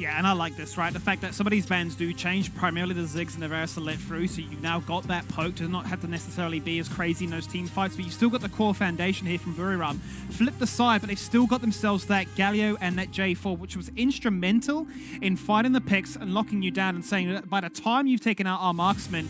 Yeah, and I like this, right? The fact that some of these bans do change, primarily the Ziggs and the Varus are let through, so you've now got that poke to not have to necessarily be as crazy in those team fights, but you've still got the core foundation here from BURIRAM. Flip the side, but they've still got themselves that Galio and that J4, which was instrumental in fighting the picks and locking you down and saying that by the time you've taken out our marksman,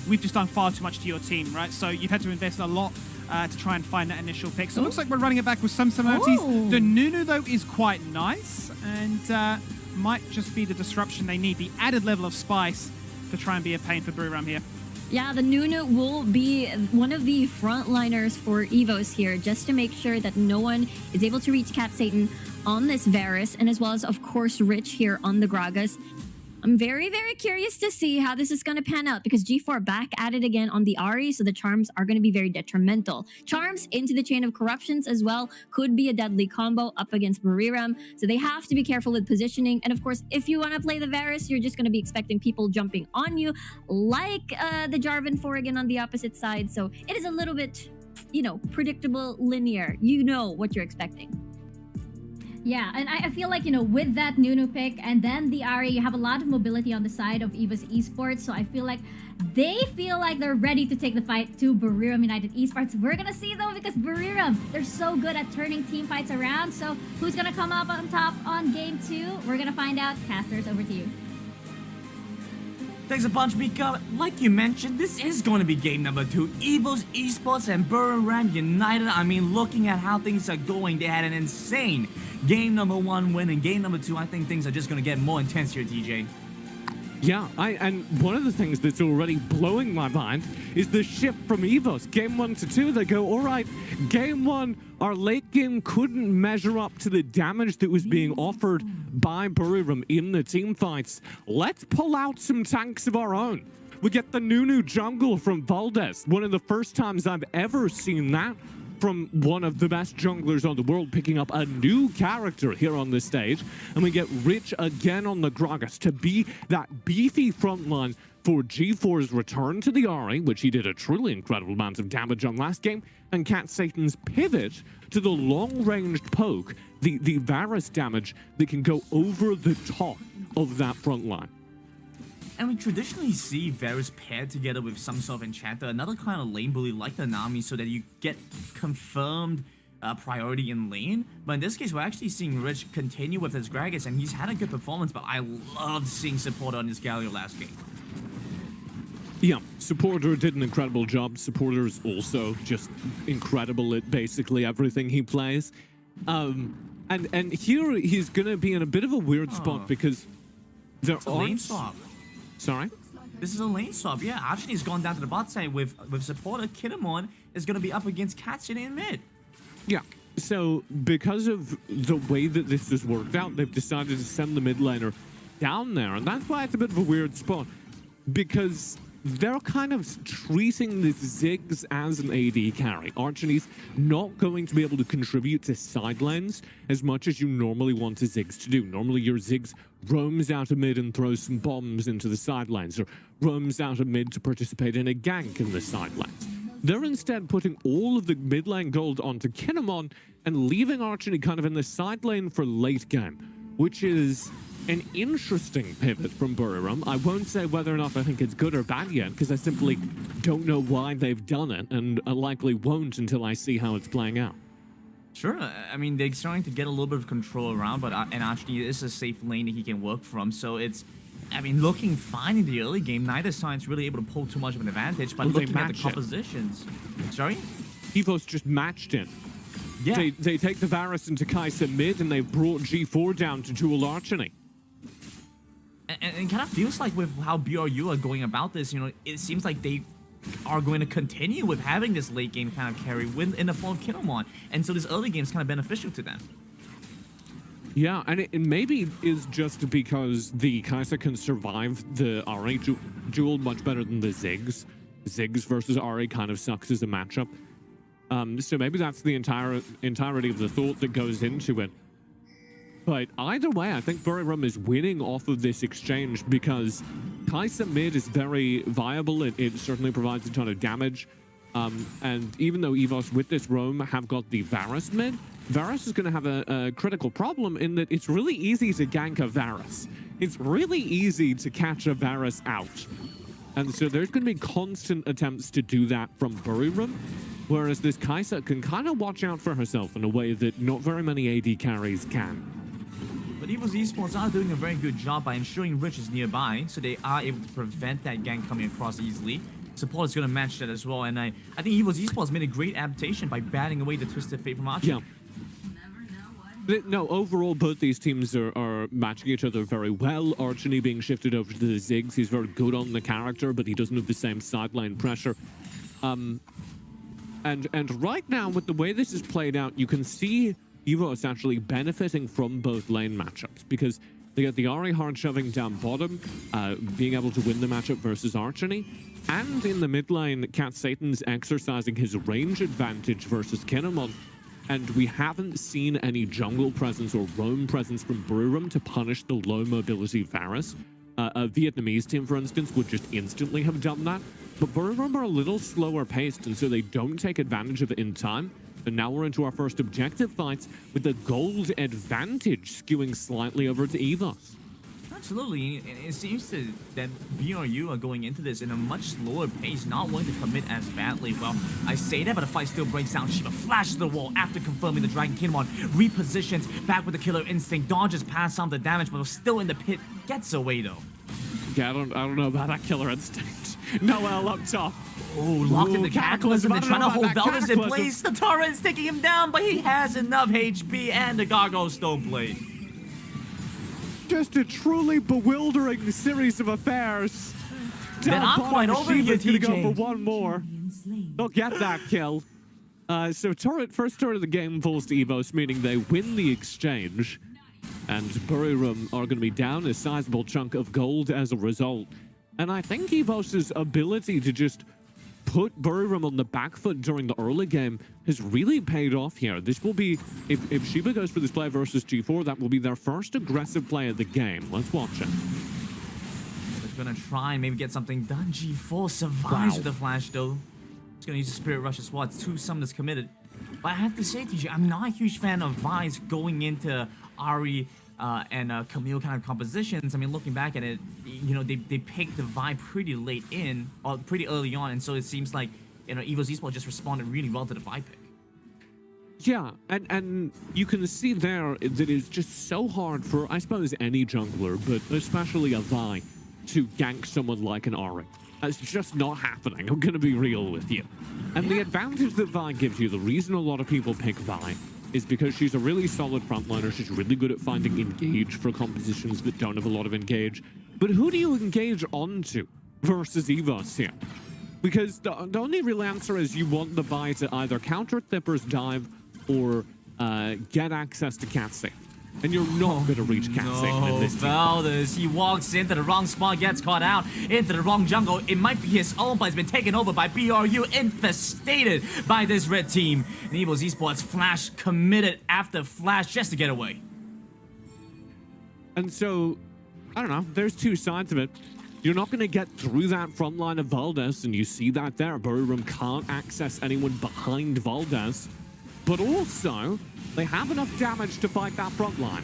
we've just done far too much to your team, right? So you've had to invest a lot to try and find that initial pick. So it looks like we're running it back with some similarities. The Nunu, though, is quite nice, and might just be the disruption they need, the added level of spice to try and be a pain for BURIRAM here. Yeah, the Nunu will be one of the frontliners for EVOS here, just to make sure that no one is able to reach Cat Satan on this Varus, and as well as, of course, Rich here on the Gragas. I'm very, very curious to see how this is going to pan out, because G4 back at it again on the Ahri, so the charms are going to be very detrimental. Charms into the Chain of Corruptions as well could be a deadly combo up against BURIRAM, so they have to be careful with positioning. And of course, if you want to play the Varus, you're just going to be expecting people jumping on you, like the Jarvan Forrigan on the opposite side. So it is a little bit, you know, predictable, linear. You know what you're expecting. Yeah, and I feel like, you know, with that Nunu pick and then the Ahri, you have a lot of mobility on the side of EVOS Esports. So I feel like they're ready to take the fight to BURIRAM United Esports. We're going to see, though, because BURIRAM, they're so good at turning team fights around. So who's going to come up on top on game 2? We're going to find out. Casters, over to you. Thanks a bunch, Mika. Like you mentioned, this is going to be game number 2. EVOS Esports and BURIRAM United. I mean, looking at how things are going, they had an insane game number 1 win. And game number 2, I think things are just going to get more intense here, TJ. Yeah, and one of the things that's already blowing my mind is the shift from EVOS. Game 1 to 2, they go, all right, game 1, our late game couldn't measure up to the damage that was being offered by BURIRAM in the team fights. Let's pull out some tanks of our own. We get the Nunu jungle from Valdez, one of the first times I've ever seen that from one of the best junglers on the world, picking up a new character here on the stage. And we get Rich again on the Gragas to be that beefy frontline for G4's return to the Ahri, which he did a truly incredible amount of damage on last game, and Cat Satan's pivot to the long-ranged poke, the Varus damage that can go over the top of that frontline. And we traditionally see Varus paired together with some sort of enchanter, another kind of lane bully like the Nami, so that you get confirmed priority in lane. But in this case, we're actually seeing Rich continue with his Gragas, and he's had a good performance, but I loved seeing Supporter on his Galio last game. Yeah, Supporter did an incredible job. Supporter is also just incredible at basically everything he plays. And here he's going to be in a bit of a weird spot because there are lane swap. Sorry? This is a lane swap, yeah. Archie's gone down to the bot side with Supporter. Kinemon is going to be up against Cat City in mid. Yeah, so because of the way that this has worked out, they've decided to send the mid laner down there. And that's why it's a bit of a weird spot. Because they're kind of treating this Ziggs as an AD carry. Archie's not going to be able to contribute to side lanes as much as you normally want a Ziggs to do. Normally your Ziggs roams out of mid and throws some bombs into the side lanes, or roams out of mid to participate in a gank in the side lanes. They're instead putting all of the mid lane gold onto Kinemon and leaving Archie kind of in the side lane for late game, which is an interesting pivot from BURIRAM. I won't say whether or not I think it's good or bad yet, because I simply don't know why they've done it, and I likely won't until I see how it's playing out. Sure, I mean, they're starting to get a little bit of control around, but and Archie is a safe lane that he can work from, so it's, I mean, looking fine in the early game. Neither side's really able to pull too much of an advantage, but looking at the compositions. Sorry? EVOS just matched it. Yeah. They take the Varus into Kai'Sa mid, and they brought G4 down to dual Archie. And it kind of feels like with how BRU are going about this, you know, it seems like they are going to continue with having this late game kind of carry in the form of Kinemon. And so this early game is kind of beneficial to them. Yeah, and it maybe is just because the Kai'Sa can survive the Ahri duel much better than the Ziggs. Ziggs versus Ahri kind of sucks as a matchup. So maybe that's the entirety of the thought that goes into it. But either way, I think BURIRAM is winning off of this exchange because Kai'Sa mid is very viable. It certainly provides a ton of damage. And even though EVOS with this roam have got the Varus mid, Varus is going to have a critical problem in that it's really easy to gank a Varus. It's really easy to catch a Varus out. And so there's going to be constant attempts to do that from BURIRAM, whereas this Kai'Sa can kind of watch out for herself in a way that not very many AD carries can. But EVOS Esports are doing a very good job by ensuring Rich is nearby, so they are able to prevent that gank coming across easily. Support is going to match that as well, and I think EVOS Esports made a great adaptation by batting away the Twisted Fate from Archie. Yeah. No, overall, both these teams are matching each other very well. Archie being shifted over to the Ziggs. He's very good on the character, but he doesn't have the same sideline pressure. And right now, with the way this is played out, you can see EVOS actually benefiting from both lane matchups, because they get the Ahri hard shoving down bottom, being able to win the matchup versus Archie. And in the mid lane, Cat Satan's exercising his range advantage versus Kinemon. And we haven't seen any jungle presence or roam presence from BURIRAM to punish the low mobility Varus. A Vietnamese team, for instance, would just instantly have done that. But BURIRAM are a little slower paced, and so they don't take advantage of it in time. And now we're into our first objective fights with the gold advantage skewing slightly over to EVOS. Absolutely, and it seems that BRU are going into this in a much slower pace, not wanting to commit as badly. Well, I say that, but the fight still breaks down. Shiva flashes the wall after confirming the Dragon Kinemon, repositions back with the Killer Instinct, dodges past some of the damage, but was still in the pit, gets away though. Yeah, I don't know about that Killer Instinct. Noel up top. Oh, locked in the Cataclysm, they're trying to hold Veldus in place. The turret is taking him down, but he has enough HP and the Gargoyle Stoneblade. Just a truly bewildering series of affairs. They're not quite over here, TJ. Go for TJ. one more. They'll get that kill. So first turret of the game falls to EVOS, meaning they win the exchange. And BURIRAM are going to be down a sizable chunk of gold as a result. And I think EVOS's ability to just put BURIRAM on the back foot during the early game has really paid off here. This will be, if Shiba goes for this play versus G4, that will be their first aggressive play of the game. Let's watch it. They're gonna try and maybe get something done. G4 survives with the flash though. He's gonna use the Spirit Rush as well. It's 2 summoners committed. But I have to say, TJ, I'm not a huge fan of Vi's going into Ahri and Camille kind of compositions. I mean, looking back at it, you know, they picked the Vi pretty late in, or pretty early on, and so it seems like, you know, EVOS Esports just responded really well to the Vi pick. Yeah, and you can see there that it's just so hard for, I suppose, any jungler, but especially a Vi, to gank someone like an Ahri. That's just not happening. I'm going to be real with you. And the advantage that Vi gives you, the reason a lot of people pick Vi, is because she's a really solid frontliner. She's really good at finding engage for compositions that don't have a lot of engage. But who do you engage onto versus EVOS here? Because the only real answer is you want the Vi to either counter Thipper's dive or get access to Cat Satan. And you're not going to reach Cat Satan in this team. Veldus, he walks into the wrong spot, gets caught out, into the wrong jungle. It might be his own, but it's been taken over by BRU, infestated by this red team. And EVOS Esports flash committed after flash just to get away. And so, I don't know, there's two sides of it. You're not going to get through that front line of Valdez, and you see that there. BURIRAM can't access anyone behind Valdez. But also, they have enough damage to fight that front line.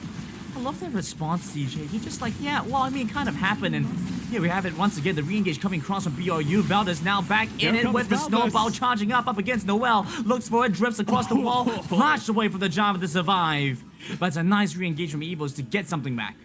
I love that response, TJ. He's just like, yeah, well, I mean, it kind of happened, and here we have it once again. The re-engage coming across from BRU. Valdez now back in it with the snowball charging up against Noel. Looks for it, drifts across the wall, flashed away from the Java to survive. But it's a nice re-engage from EVOS to get something back.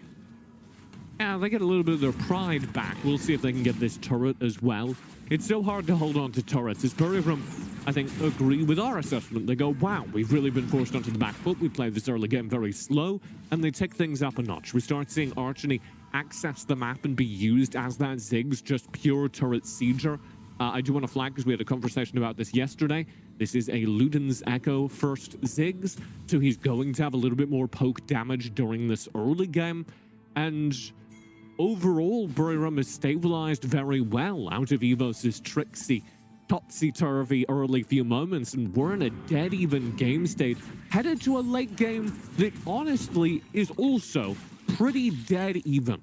Yeah, they get a little bit of their pride back. We'll see if they can get this turret as well. It's so hard to hold on to turrets. As BURIRAM, I think, agree with our assessment. They go, wow, we've really been forced onto the back foot. We played this early game very slow, and they take things up a notch. We start seeing Archie access the map and be used as that Ziggs, just pure turret sieger. I do want to flag, because we had a conversation about this yesterday. This is a Luden's Echo first Ziggs, so he's going to have a little bit more poke damage during this early game. And overall, BURIRAM has stabilized very well out of EVOS's tricksy, topsy-turvy early few moments, and we're in a dead-even game state, headed to a late game that honestly is also pretty dead even.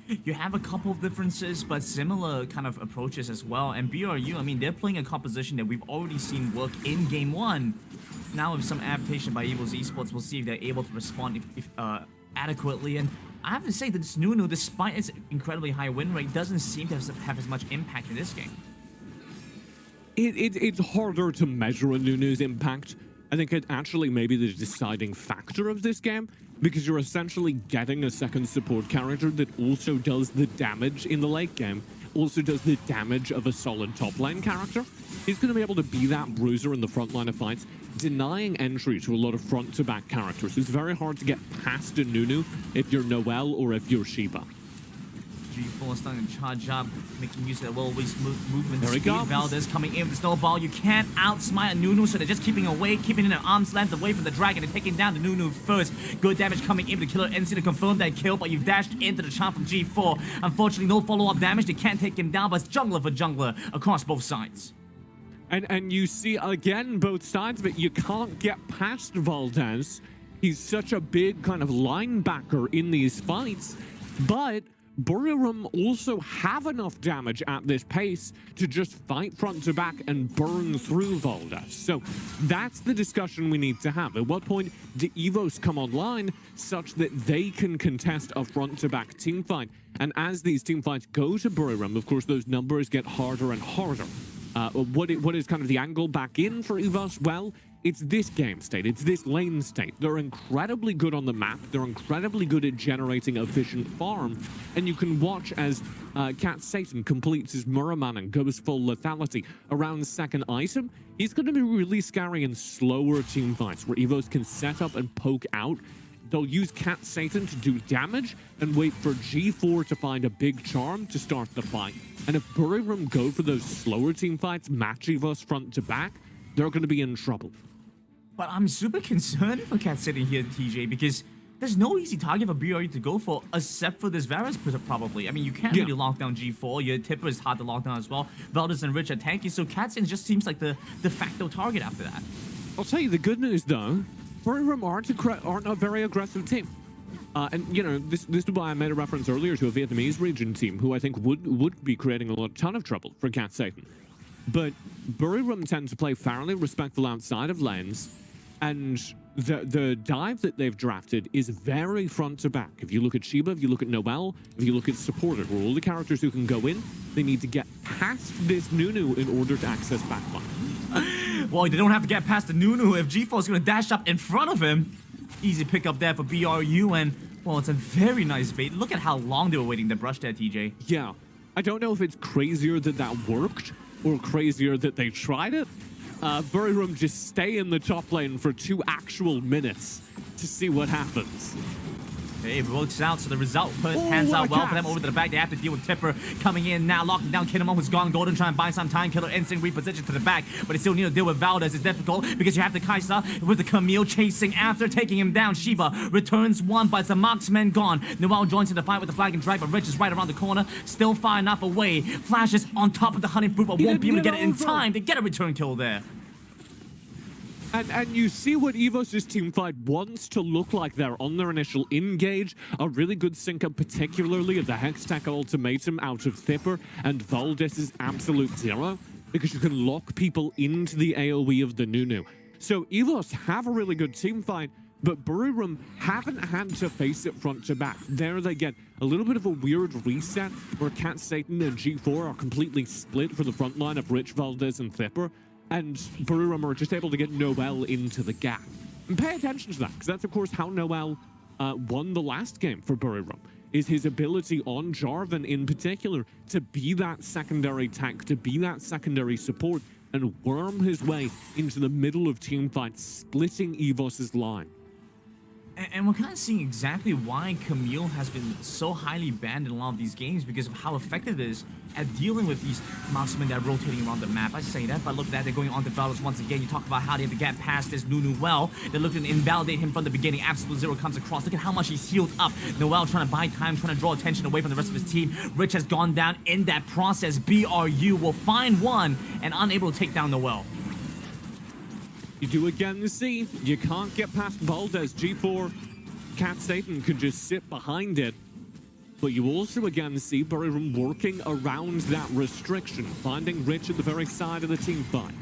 You have a couple of differences, but similar kind of approaches as well. And BRU, I mean, they're playing a composition that we've already seen work in Game 1. Now with some adaptation by EVOS Esports, we'll see if they're able to respond adequately. And I have to say that this Nunu, despite its incredibly high win rate, doesn't seem to have as much impact in this game. It's harder to measure a Nunu's impact. I think it actually may be the deciding factor of this game, because you're essentially getting a second support character that also does the damage in the late game, also does the damage of a solid top lane character. He's going to be able to be that bruiser in the front line of fights, denying entry to a lot of front-to-back characters. It's very hard to get past a Nunu if you're Noelle or if you're Shiba. G4 starting to charge up, making use of that always movement There he speed. comes. Valdez coming in with the snowball. You can't outsmite a Nunu, so they're just keeping away, keeping it at arm's length away from the dragon and taking down the Nunu first. Good damage coming in with the killer NC to confirm that kill, but you've dashed into the charm from G4. Unfortunately, no follow-up damage. They can't take him down, but it's jungler for jungler across both sides. And you see, again, both sides, but you can't get past Valdez. He's such a big kind of linebacker in these fights, but BURIRAM also have enough damage at this pace to just fight front to back and burn through Valdez. So that's the discussion we need to have. At what point do EVOS come online such that they can contest a front to back team fight? And as these team fights go to BURIRAM, of course, those numbers get harder and harder. What is kind of the angle back in for EVOS? Well, it's this game state, it's this lane state. They're incredibly good on the map, they're incredibly good at generating efficient farm, and you can watch as Cat Satan completes his Muraman and goes full lethality around the second item. He's going to be really scary in slower team fights where EVOS can set up and poke out. They'll use Cat Satan to do damage and wait for G4 to find a big charm to start the fight. And if BURIRAM go for those slower team fights, match EVOS front to back, they're going to be in trouble. But I'm super concerned for Cat Satan here, TJ, because there's no easy target for BRU to go for, except for this Varus, probably. I mean, you can't really lock down G4. Your Tipper is hard to lock down as well. Valdez and Rich are tanky, so Cat Satan just seems like the de facto target after that. I'll tell you the good news, though. BURIRAM aren't a very aggressive team. And, you know, this is why I made a reference earlier to a Vietnamese region team who I think would be creating a ton of trouble for Cat Satan. But BURIRAM tend to play fairly respectful outside of lanes, and the dive that they've drafted is very front to back. If you look at Shiba, if you look at Noelle, if you look at Supporter, who are all the characters who can go in, they need to get past this Nunu in order to access backline. Well, they don't have to get past the Nunu if G4 is going to dash up in front of him. Easy pick up there for BRU, and, well, it's a very nice bait. Look at how long they were waiting to brush there, TJ. Yeah. I don't know if it's crazier that worked or crazier that they tried it. BURIRAM just stay in the top lane for 2 actual minutes to see what happens. Hey, it works out, so the result pans out well for them over to the back. They have to deal with Tipper coming in now, locking down Kinnemon, who's gone golden, trying to buy some time. Killer instinct reposition to the back, but they still need to deal with Valdez. It's difficult because you have the Kaisa with the Camille chasing after, taking him down. Shiba returns one, but it's a marksman gone. Noelle joins in the fight with the flag and drag, but Rich is right around the corner, still far enough away. Flashes on top of the hunting fruit, but won't be able to get it in time to get a return kill there. And you see what EVOS' teamfight wants to look like there on their initial engage. A really good sync-up, particularly of the Hextech ultimatum out of Thipper and Valdez's absolute zero, because you can lock people into the AoE of the Nunu. So EVOS have a really good teamfight, but BURIRAM haven't had to face it front to back. There they get a little bit of a weird reset where Cat Satan and G4 are completely split for the front line of Rich, Valdez, and Thipper. And BURIRAM are just able to get Noelle into the gap. And pay attention to that, because that's, of course, how Noelle won the last game for BURIRAM, is his ability on Jarvan in particular to be that secondary tank, to be that secondary support, and worm his way into the middle of teamfights, splitting EVOS' line. And we're kind of seeing exactly why Camille has been so highly banned in a lot of these games, because of how effective it is at dealing with these marksmen that are rotating around the map. I say that, but look at that, they're going on to Valdez once again. You talk about how they have to get past this Nunu well. They're looking to invalidate him from the beginning. Absolute Zero comes across. Look at how much he's healed up. Noelle trying to buy time, trying to draw attention away from the rest of his team. Rich has gone down in that process. BRU will find one and unable to take down Noelle. You do again see, you can't get past Valdez. G4, Cat Satan can just sit behind it. But you also again see BURIRAM working around that restriction, finding Rich at the very side of the team fight.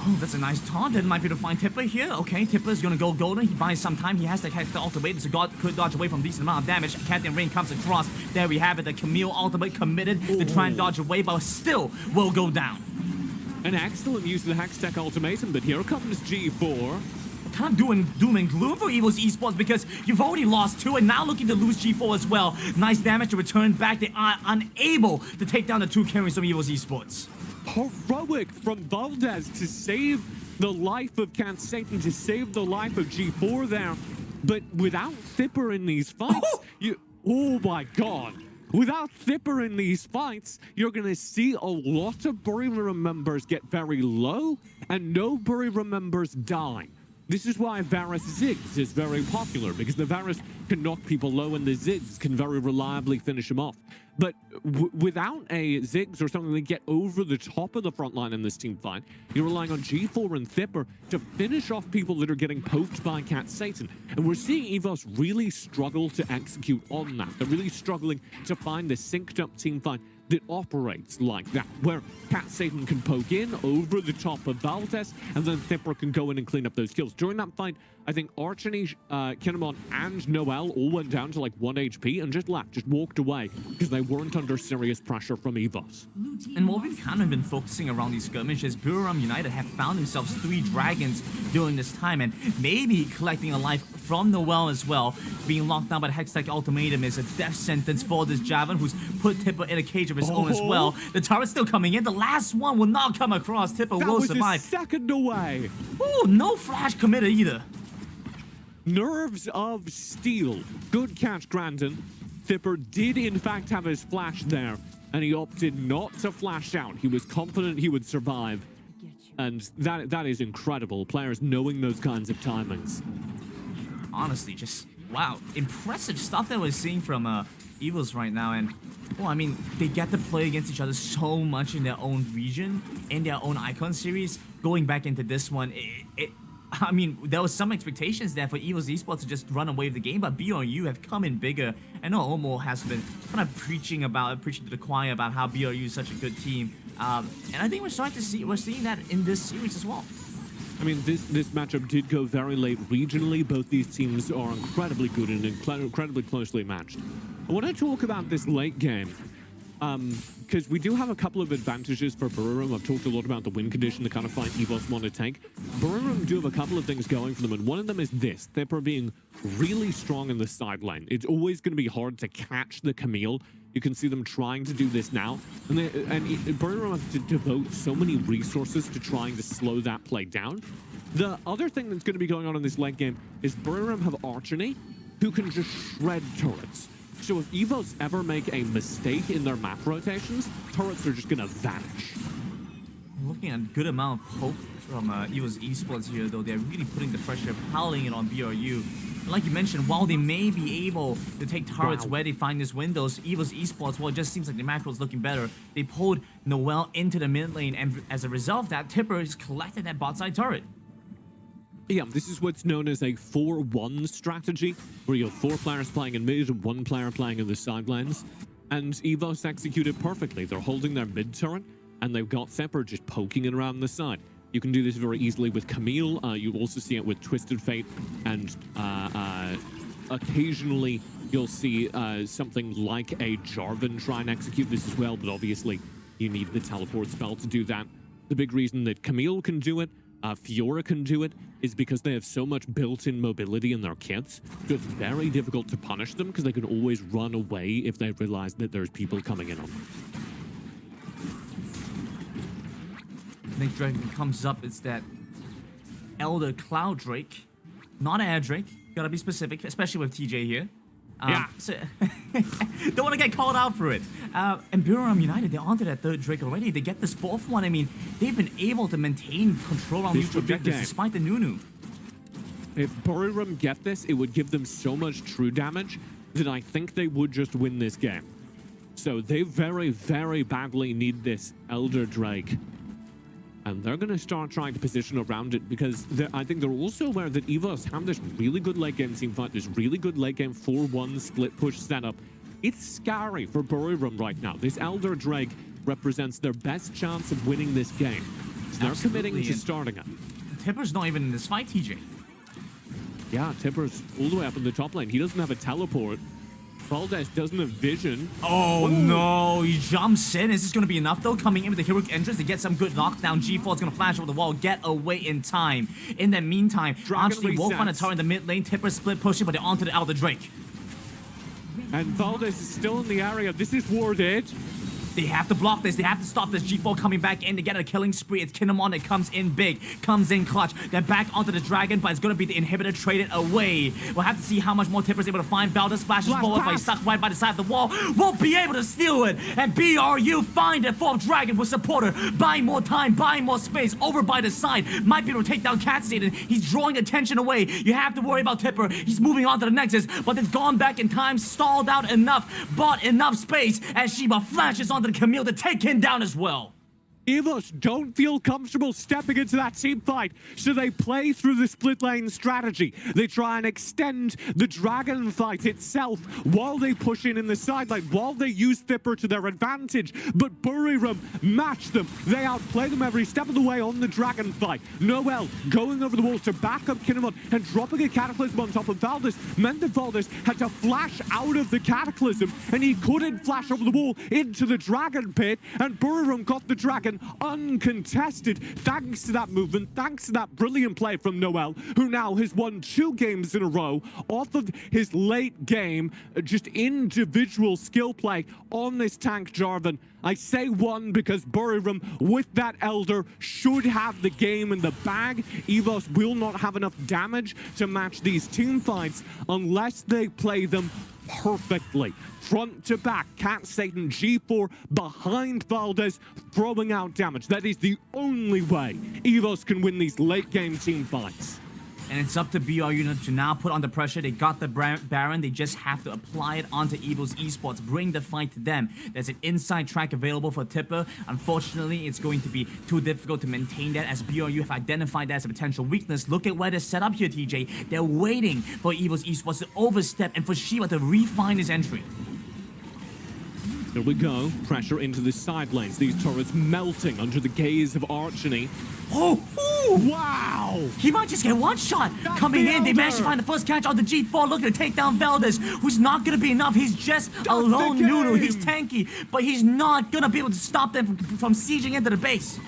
Oh, that's a nice taunt. It might be to find Tipper here. Okay, Tipper's gonna go golden. He buys some time. He has to catch the ultimate, so God could dodge away from a decent amount of damage. Captain Rain comes across. There we have it. The Camille ultimate committed to try and dodge away, but still will go down. An excellent use of the Hextech ultimatum, but here comes G4. Kind of doing doom and gloom for EVOS Esports because you've already lost 2 and now looking to lose G4 as well. Nice damage to return back. They are unable to take down the 2 carries from EVOS Esports. Heroic from Valdez to save the life of Cat Satan, to save the life of G4 there. But without Thipper in these fights, oh my god. Without Thipper in these fights, you're going to see a lot of BURIRAM members get very low and no BURIRAM members die. This is why Varus Ziggs is very popular, because the Varus can knock people low and the Ziggs can very reliably finish them off. But without a Ziggs or something that get over the top of the front line in this team fight, you're relying on G4 and Thipper to finish off people that are getting poked by Cat Satan. And we're seeing EVOS really struggle to execute on that. They're really struggling to find the synced up team fight that operates like that, where Cat Satan can poke in over the top of Valdez, and then Thipper can go in and clean up those kills. During that fight, I think Archony, Kinemon, and Noel all went down to like 1 HP and just left, just walked away, because they weren't under serious pressure from EVOS. And what we've kind of been focusing around these skirmishes, BURIRAM United have found themselves 3 dragons during this time, and maybe collecting a life from Noel as well. Being locked down by the Hextech ultimatum is a death sentence for this Javan, who's put Tipper in a cage of his own as well. The turret's still coming in. The last one will not come across. Tipper will survive. That was a second away. Ooh, no flash committed either. Nerves of steel. Good catch, Grandin. Thipper did in fact have his flash there, and he opted not to flash out. He was confident he would survive. And that is incredible. Players knowing those kinds of timings. Honestly, just, wow. Impressive stuff that we're seeing from EVOS right now. And, well, I mean, they get to play against each other so much in their own region, in their own Icon series. Going back into this one, I mean, there was some expectations there for EVOS Esports to just run away with the game, but BRU have come in bigger. I know Omo has been kind of preaching to the choir about how BRU is such a good team. And I think we're seeing that in this series as well. I mean, this matchup did go very late regionally. Both these teams are incredibly good and incredibly closely matched. I want to talk about this late game, because we do have a couple of advantages for BURIRAM. I've talked a lot about the win condition, the kind of fight EVOS want to take. BURIRAM do have a couple of things going for them, and one of them is this. Thipper being really strong in the side lane. It's always going to be hard to catch the Camille. You can see them trying to do this now. And BURIRAM have to devote so many resources to trying to slow that play down. The other thing that's going to be going on in this late game is BURIRAM have Archony, who can just shred turrets. So if EVOS ever make a mistake in their map rotations, turrets are just going to vanish. Looking at a good amount of hope from EVOS Esports here, though. They're really putting the pressure, piling it on BRU. Like you mentioned, while they may be able to take turrets where they find these windows, EVOS Esports, well, it just seems like the macro is looking better. They pulled Noel into the mid lane, and as a result of that, Tipper has collected that bot side turret. Yeah, this is what's known as a 4-1 strategy, where you have 4 players playing in mid and 1 player playing in the side lanes. And EVOS executed perfectly. They're holding their mid turret, and they've got Thipper just poking it around the side. You can do this very easily with Camille. You also see it with Twisted Fate, and occasionally you'll see something like a Jarvan try and execute this as well, but obviously you need the teleport spell to do that. The big reason that Camille can do it, Fiora can do it, is because they have so much built-in mobility in their kits, so it's very difficult to punish them because they can always run away if they realize that there's people coming in on them. Next dragon comes up, it's that Elder Cloud Drake, not Air Drake, gotta be specific, especially with TJ here. So don't want to get called out for it. And BURIRAM United, they're onto that 3rd Drake already. They get this 4th one. I mean, they've been able to maintain control on neutral objectives despite the Nunu. If BURIRAM get this, it would give them so much true damage that I think they would just win this game. So they very, very badly need this Elder Drake. And they're going to start trying to position around it because I think they're also aware that EVOS have this really good late game team fight, this really good late game 4-1 split push setup It's scary for BURIRAM right now. This Elder Drake represents their best chance of winning this game. So they're committing to starting it. Tipper's not even in this fight, TJ. Yeah, Tipper's all the way up in the top lane. He doesn't have a teleport. Valdez doesn't have vision. Oh no, he jumps in. Is this going to be enough though? Coming in with the heroic entrance to get some good knockdown. G4 is going to flash over the wall, get away in time. In the meantime, actually will find a tower in the mid lane. Tipper split pushing, but they're onto the Elder Drake. And Valdez is still in the area. This is warded. They have to block this. They have to stop this. G4 coming back in to get a killing spree. It's Kinemon that comes in big, comes in clutch. They're back onto the dragon, but it's going to be the inhibitor traded away. We'll have to see how much more Tipper's able to find. Valdez flashes forward, but he's stuck right by the side of the wall. Won't be able to steal it. And BRU find a fourth dragon with supporter. Buying more time, buying more space. Over by the side. Might be able to take down Cat Satan. He's drawing attention away. You have to worry about Tipper. He's moving on to the Nexus, but it's gone back in time. Stalled out enough. Bought enough space as Shiba flashes onto the Camille to take him down as well. EVOS don't feel comfortable stepping into that team fight, so they play through the split lane strategy. They try and extend the dragon fight itself while they push in the sideline, while they use Tipper to their advantage. But BURIRAM match them. They outplay them every step of the way on the dragon fight. Noel going over the wall to back up Kinemon and dropping a Cataclysm on top of Valdez meant that Valdez had to flash out of the Cataclysm, and he couldn't flash over the wall into the dragon pit, and BURIRAM got the dragon uncontested thanks to that movement, thanks to that brilliant play from Noel, who now has won 2 games in a row off of his late game, just individual skill play on this tank Jarvan. I say one because BURIRAM, with that Elder, should have the game in the bag. EVOS will not have enough damage to match these team fights unless they play them perfectly. Front to back, Cat Satan, G4 behind Valdez, throwing out damage. That is the only way EVOS can win these late game team fights. And it's up to BRU to now put on the pressure. They got the Baron. They just have to apply it onto EVOS Esports. Bring the fight to them. There's an inside track available for Tipper. Unfortunately, it's going to be too difficult to maintain that as BRU have identified that as a potential weakness. Look at where they're set up here, TJ. They're waiting for EVOS Esports to overstep and for Shiva to refine his entry. Here we go. Pressure into the side lanes. These turrets melting under the gaze of Archony. Oh! Ooh. Wow! He might just get one shot. Coming in, they managed to find the first catch on the G4, looking to take down Valdez, who's not going to be enough. He's just a lone noodle. He's tanky, but he's not going to be able to stop them from sieging into the base.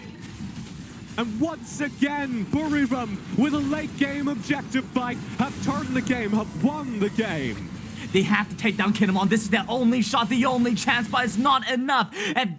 And once again, BURIRAM, with a late game objective fight, have turned the game, have won the game. They have to take down Kinemon. This is their only shot, the only chance, but it's not enough. And